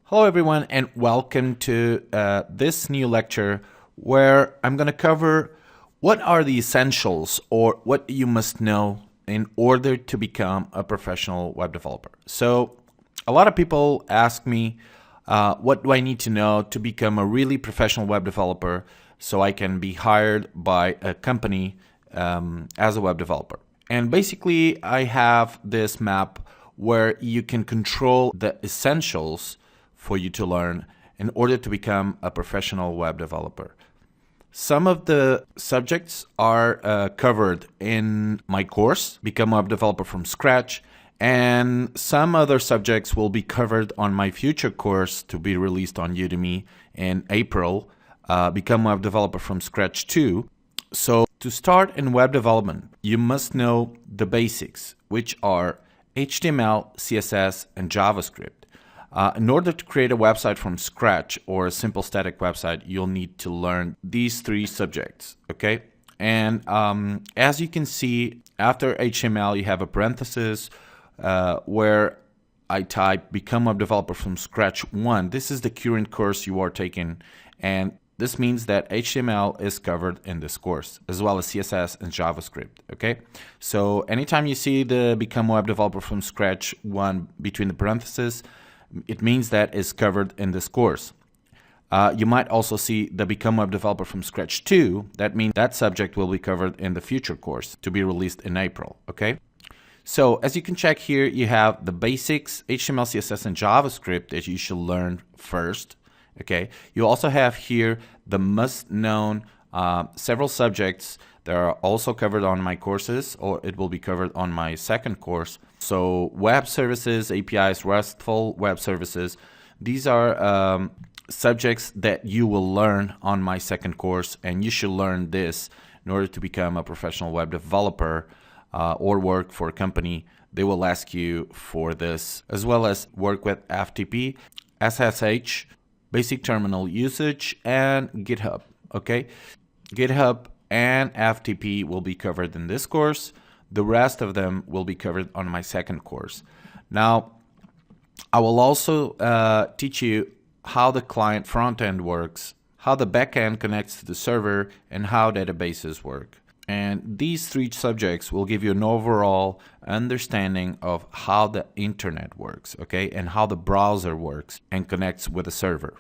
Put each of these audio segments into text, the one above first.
Hello everyone and welcome to this new lecture where I'm going to cover what are the essentials or what you must know in order to become a professional web developer. So a lot of people ask me what do I need to know to become a really professional web developer so I can be hired by a company as a web developer. And basically I have this map where you can control the essentials for you to learn in order to become a professional web developer. Some of the subjects are covered in my course, Become a Web Developer from Scratch, and some other subjects will be covered on my future course to be released on Udemy in April, Become a Web Developer from Scratch 2. So to start in web development, you must know the basics, which are HTML, CSS, and JavaScript. In order to create a website from scratch or a simple static website, you'll need to learn these three subjects, okay? And as you can see, after HTML, you have a parenthesis where I type Become Web Developer from Scratch 1. This is the current course you are taking, and this means that HTML is covered in this course, as well as CSS and JavaScript, okay? So anytime you see the Become Web Developer from Scratch 1 between the parentheses, it means that is covered in this course. You might also see the Become Web Developer from Scratch 2. That means that subject will be covered in the future course to be released in April, okay? So as you can check here, you have the basics, HTML, CSS, and JavaScript that you should learn first, okay? You also have here the must-known several subjects that are also covered on my courses, or it will be covered on my second course. So web services, APIs, RESTful web services, these are subjects that you will learn on my second course, and you should learn this in order to become a professional web developer or work for a company. They will ask you for this, as well as work with FTP, SSH, basic terminal usage, and GitHub, okay? GitHub and FTP will be covered in this course. The rest of them will be covered on my second course. Now, I will also teach you how the client front end works, how the back end connects to the server, and how databases work. And these three subjects will give you an overall understanding of how the internet works, okay, and how the browser works and connects with the server.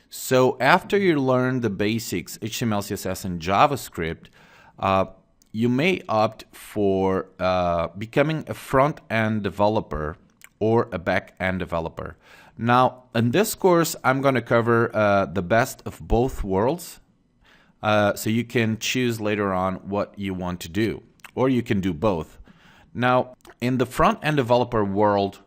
So after you learn the basics, HTML, CSS, and JavaScript, you may opt for becoming a front-end developer or a back-end developer. Now, in this course, I'm going to cover the best of both worlds. So you can choose later on what you want to do, or you can do both. Now, in the front-end developer world,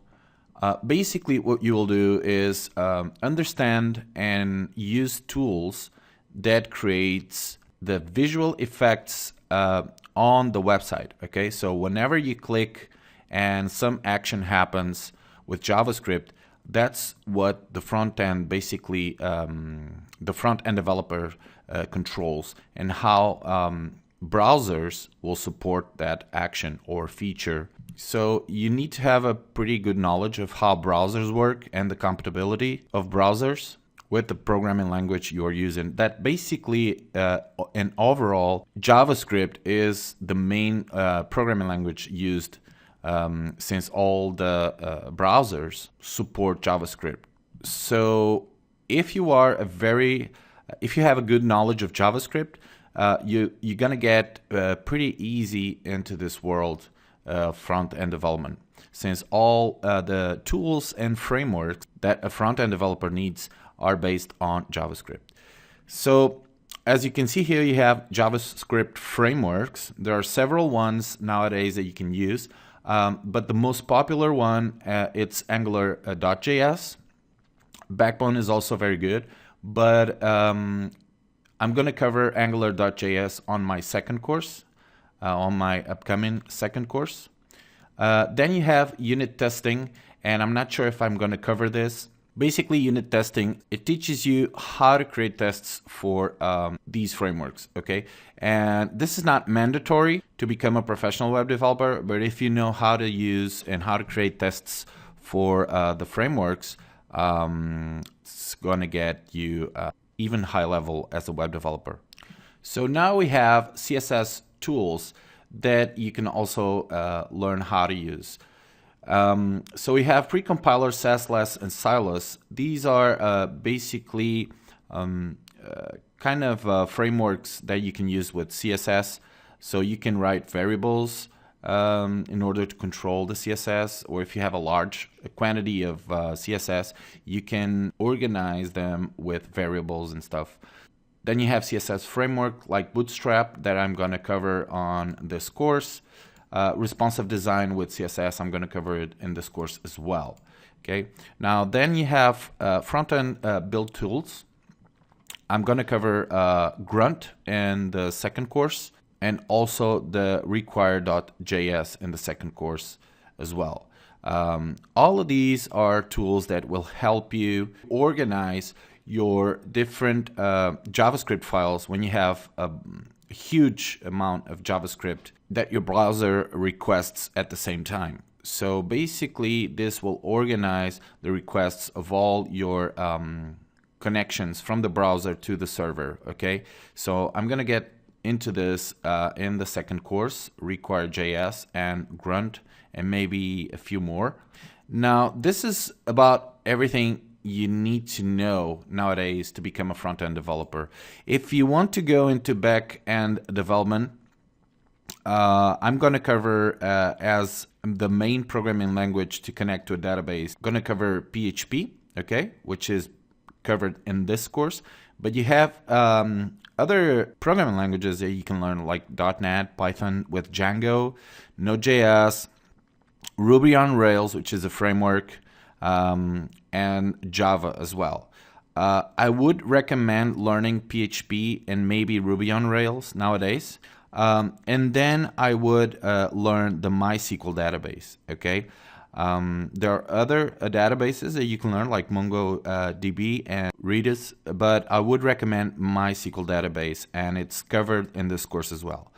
basically what you will do is understand and use tools that creates the visual effects on the website, okay? So whenever you click and some action happens with JavaScript, that's what the front end basically, the front end developer controls, and how browsers will support that action or feature. So you need to have a pretty good knowledge of how browsers work and the compatibility of browsers with the programming language you are using. That basically, and overall, JavaScript is the main programming language used since all the browsers support JavaScript. So if you are if you have a good knowledge of JavaScript, you're gonna get pretty easy into this world front-end development, since all the tools and frameworks that a front-end developer needs are based on JavaScript. So as you can see here, you have JavaScript frameworks. There are several ones nowadays that you can use, but the most popular one, it's Angular.js. Backbone is also very good, but I'm going to cover Angular.js on my second course, on my upcoming second course. Then you have unit testing, and I'm not sure if I'm going to cover this. Basically, unit testing, it teaches you how to create tests for these frameworks, okay? And this is not mandatory to become a professional web developer, but if you know how to use and how to create tests for the frameworks, it's going to get you even high level as a web developer. So now we have CSS tools that you can also learn how to use. So we have Precompiler, Sassless, and Silas. These are basically kind of frameworks that you can use with CSS. So you can write variables in order to control the CSS, or if you have a large quantity of CSS, you can organize them with variables and stuff. Then you have CSS framework like Bootstrap that I'm going to cover on this course. Responsive design with CSS, I'm going to cover it in this course as well. Okay. Now then you have front-end build tools. I'm going to cover Grunt in the second course, and also the require.js in the second course as well. All of these are tools that will help you organize your different JavaScript files when you have a huge amount of JavaScript that your browser requests at the same time. So basically, this will organize the requests of all your connections from the browser to the server. Okay, so I'm going to get into this in the second course, Require.js and Grunt, and maybe a few more. Now, this is about everything you need to know nowadays to become a front-end developer. If you want to go into back-end development, I'm going to cover as the main programming language to connect to a database. I'm going to cover PHP, okay, which is covered in this course. But you have other programming languages that you can learn, like .NET, Python with Django, Node.js, Ruby on Rails, which is a framework, and Java as well. I would recommend learning PHP and maybe Ruby on Rails nowadays. And then I would learn the MySQL database, okay? There are other databases that you can learn, like MongoDB and Redis, but I would recommend MySQL database, and it's covered in this course as well.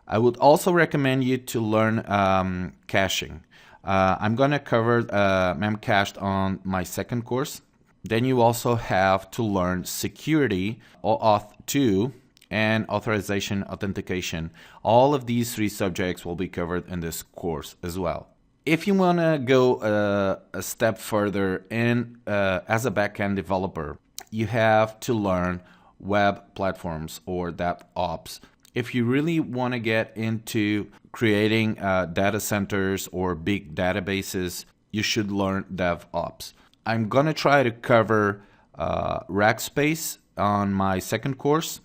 I would also recommend you to learn caching. I'm going to cover Memcached on my second course. Then you also have to learn security, OAuth 2, and authorization authentication. All of these three subjects will be covered in this course as well. If you want to go a step further in as a backend developer, you have to learn web platforms or DevOps. If you really want to get into creating data centers or big databases, you should learn DevOps. I'm going to try to cover Rackspace on my second course,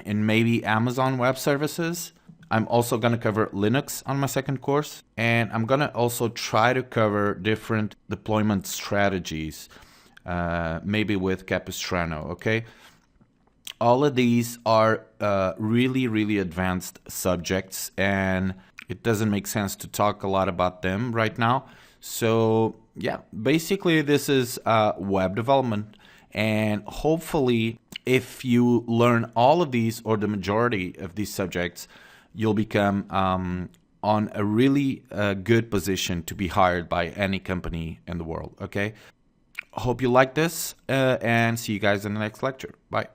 and maybe Amazon Web Services. I'm also going to cover Linux on my second course, and I'm going to also try to cover different deployment strategies, maybe with Capistrano, okay? All of these are really, really advanced subjects, and it doesn't make sense to talk a lot about them right now. So yeah, basically this is web development, and hopefully if you learn all of these or the majority of these subjects, you'll become on a really good position to be hired by any company in the world, okay? Hope you like this, and see you guys in the next lecture. Bye.